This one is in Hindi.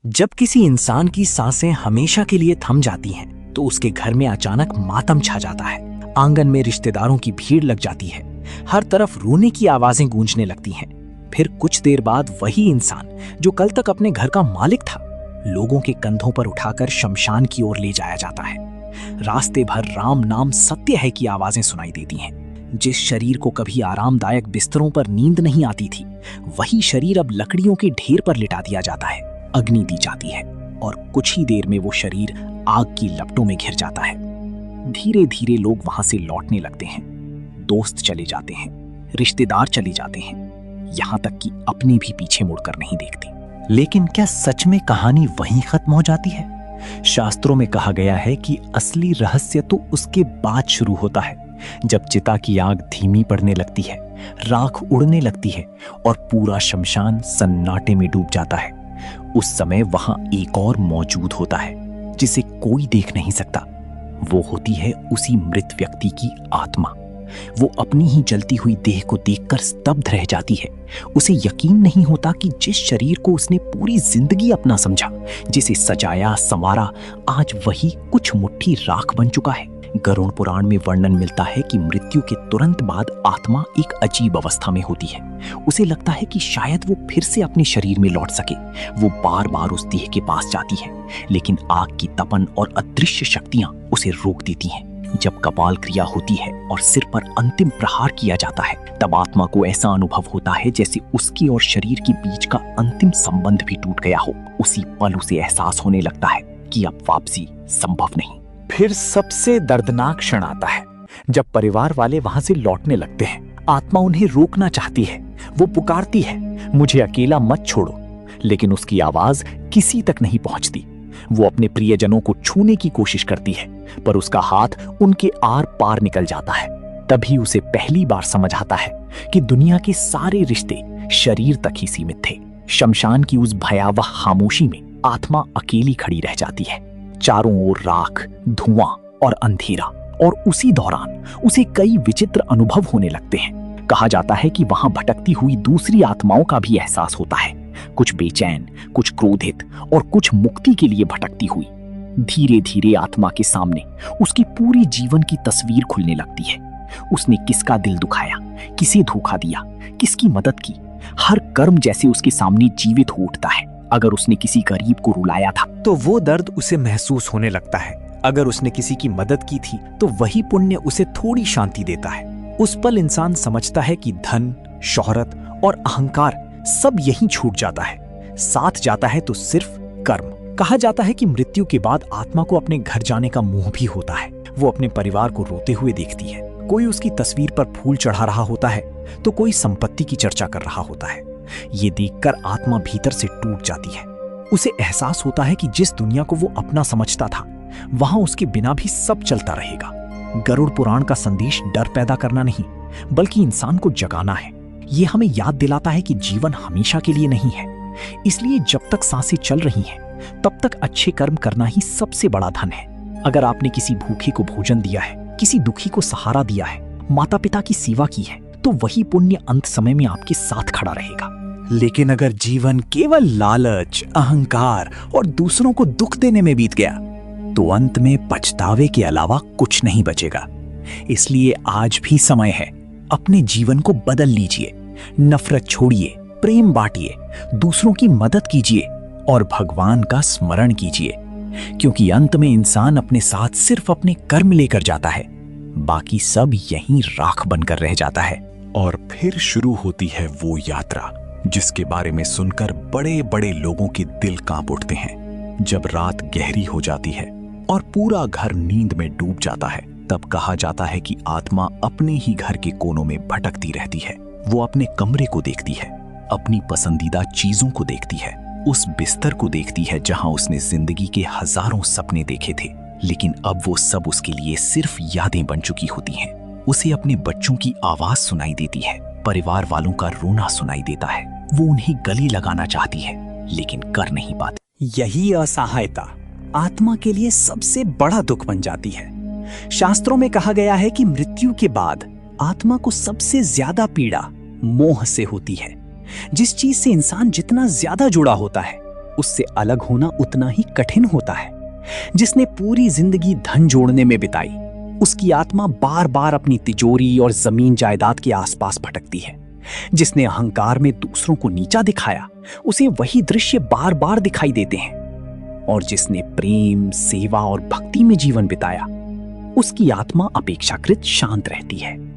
जब किसी इंसान की सांसें हमेशा के लिए थम जाती हैं, तो उसके घर में अचानक मातम छा जाता है। आंगन में रिश्तेदारों की भीड़ लग जाती है। हर तरफ रोने की आवाजें गूंजने लगती हैं। फिर कुछ देर बाद वही इंसान जो कल तक अपने घर का मालिक था, लोगों के कंधों पर उठाकर शमशान की ओर ले जाया जाता है। रास्ते भर राम नाम सत्य है की आवाजें सुनाई देती हैं। जिस शरीर को कभी आरामदायक बिस्तरों पर नींद नहीं आती थी, वही शरीर अब लकड़ियों के ढेर पर लिटा दिया जाता है। अग्नि दी जाती है और कुछ ही देर में वो शरीर आग की लपटों में घिर जाता है। धीरे धीरे लोग वहां से लौटने लगते हैं। दोस्त चले जाते हैं, रिश्तेदार चले जाते हैं, यहां तक कि अपने भी पीछे मुड़कर नहीं देखते। लेकिन क्या सच में कहानी वहीं खत्म हो जाती है? शास्त्रों में कहा गया है कि असली रहस्य तो उसके बाद शुरू होता है, जब चिता की आग धीमी पड़ने लगती है, राख उड़ने लगती है और पूरा शमशान सन्नाटे में डूब जाता है। उस समय वहां एक और मौजूद होता है जिसे कोई देख नहीं सकता। वो होती है उसी मृत व्यक्ति की आत्मा। वो अपनी ही जलती हुई देह को देखकर स्तब्ध रह जाती है। उसे यकीन नहीं होता कि जिस शरीर को उसने पूरी जिंदगी अपना समझा, जिसे सजाया संवारा, आज वही कुछ मुट्ठी राख बन चुका है। गरुड़ पुराण में वर्णन मिलता है कि मृत्यु के तुरंत बाद आत्मा एक अजीब अवस्था में होती है। उसे लगता है कि शायद वो फिर से अपने शरीर में लौट सके। वो बार बार उस देह के पास जाती है, लेकिन आग की तपन और अदृश्य शक्तियां उसे रोक देती हैं। जब कपाल क्रिया होती है और सिर पर अंतिम प्रहार किया जाता है, तब आत्मा को ऐसा अनुभव होता है जैसे उसकी और शरीर के बीच का अंतिम संबंध भी टूट गया हो। उसी पल उसे एहसास होने लगता है कि अब वापसी संभव नहीं। फिर सबसे दर्दनाक क्षण आता है, जब परिवार वाले वहां से लौटने लगते हैं। आत्मा उन्हें रोकना चाहती है। वो पुकारती है, मुझे अकेला मत छोड़ो, लेकिन उसकी आवाज किसी तक नहीं पहुंचती। वो अपने प्रियजनों को छूने की कोशिश करती है, पर उसका हाथ उनके आर पार निकल जाता है। तभी उसे पहली बार समझ आता है कि दुनिया के सारे रिश्ते शरीर तक ही सीमित थे। शमशान की उस भयावह खामोशी में आत्मा अकेली खड़ी रह जाती है। चारों ओर राख, धुआं और अंधेरा, और उसी दौरान उसे कई विचित्र अनुभव होने लगते हैं। कहा जाता है कि वहां भटकती हुई दूसरी आत्माओं का भी एहसास होता है, कुछ बेचैन, कुछ क्रोधित और कुछ मुक्ति के लिए भटकती हुई। धीरे धीरे आत्मा के सामने उसकी पूरी जीवन की तस्वीर खुलने लगती है। उसने किसका दिल दुखाया, किसे धोखा दिया, किसकी मदद की। हर कर्म जैसे उसके सामने जीवित हो उठता है। अगर उसने किसी गरीब को रुलाया था, तो वो दर्द उसे महसूस होने लगता है। अगर उसने किसी की मदद की थी, तो वही पुण्य उसे थोड़ी शांति देता है। उस पल इंसान समझता है कि धन, शोहरत और अहंकार सब यहीं छूट जाता है। साथ जाता है तो सिर्फ कर्म। कहा जाता है कि मृत्यु के बाद आत्मा को अपने घर जाने का मोह भी होता है। वो अपने परिवार को रोते हुए देखती है। कोई उसकी तस्वीर पर फूल चढ़ा रहा होता है, तो कोई संपत्ति की चर्चा कर रहा होता है। ये देखकर आत्मा भीतर से टूट जाती है। उसे एहसास होता है कि जिस दुनिया को वो अपना समझता था, वहां उसके बिना भी सब चलता रहेगा। गरुड़ पुराण का संदेश डर पैदा करना नहीं, बल्कि इंसान को जगाना है। ये हमें याद दिलाता है कि जीवन हमेशा के लिए नहीं है। इसलिए जब तक सांसें चल रही हैं, तब तक अच्छे कर्म करना ही सबसे बड़ा धन है। अगर आपने किसी भूखे को भोजन दिया है, किसी दुखी को सहारा दिया है, माता पिता की सेवा की है, तो वही पुण्य अंत समय में आपके साथ खड़ा रहेगा। लेकिन अगर जीवन केवल लालच, अहंकार और दूसरों को दुख देने में बीत गया, तो अंत में पछतावे के अलावा कुछ नहीं बचेगा। इसलिए आज भी समय है, अपने जीवन को बदल लीजिए। नफरत छोड़िए, प्रेम बांटिए, दूसरों की मदद कीजिए और भगवान का स्मरण कीजिए, क्योंकि अंत में इंसान अपने साथ सिर्फ अपने कर्म लेकर जाता है, बाकी सब यहीं राख बनकर रह जाता है। और फिर शुरू होती है वो यात्रा जिसके बारे में सुनकर बड़े बड़े लोगों के दिल कांप उठते हैं। जब रात गहरी हो जाती है और पूरा घर नींद में डूब जाता है, तब कहा जाता है कि आत्मा अपने ही घर के कोनों में भटकती रहती है। वो अपने कमरे को देखती है, अपनी पसंदीदा चीजों को देखती है, उस बिस्तर को देखती है जहां उसने जिंदगी के हजारों सपने देखे थे, लेकिन अब वो सब उसके लिए सिर्फ यादें बन चुकी होती हैं। उसे अपने बच्चों की आवाज सुनाई देती है, परिवार वालों का रोना सुनाई देता है। वो उन्हें गले लगाना चाहती है, लेकिन कर नहीं पाती। यही असहायता आत्मा के लिए सबसे बड़ा दुख बन जाती है। शास्त्रों में कहा गया है कि मृत्यु के बाद आत्मा को सबसे ज्यादा पीड़ा मोह से होती है। जिस चीज से इंसान जितना ज्यादा जुड़ा होता है, उससे अलग होना उतना ही कठिन होता है। जिसने पूरी जिंदगी धन जोड़ने में बिताई, उसकी आत्मा बार बार अपनी तिजोरी और जमीन जायदाद के आसपास भटकती है। जिसने अहंकार में दूसरों को नीचा दिखाया, उसे वही दृश्य बार बार दिखाई देते हैं। और जिसने प्रेम, सेवा और भक्ति में जीवन बिताया, उसकी आत्मा अपेक्षाकृत शांत रहती है।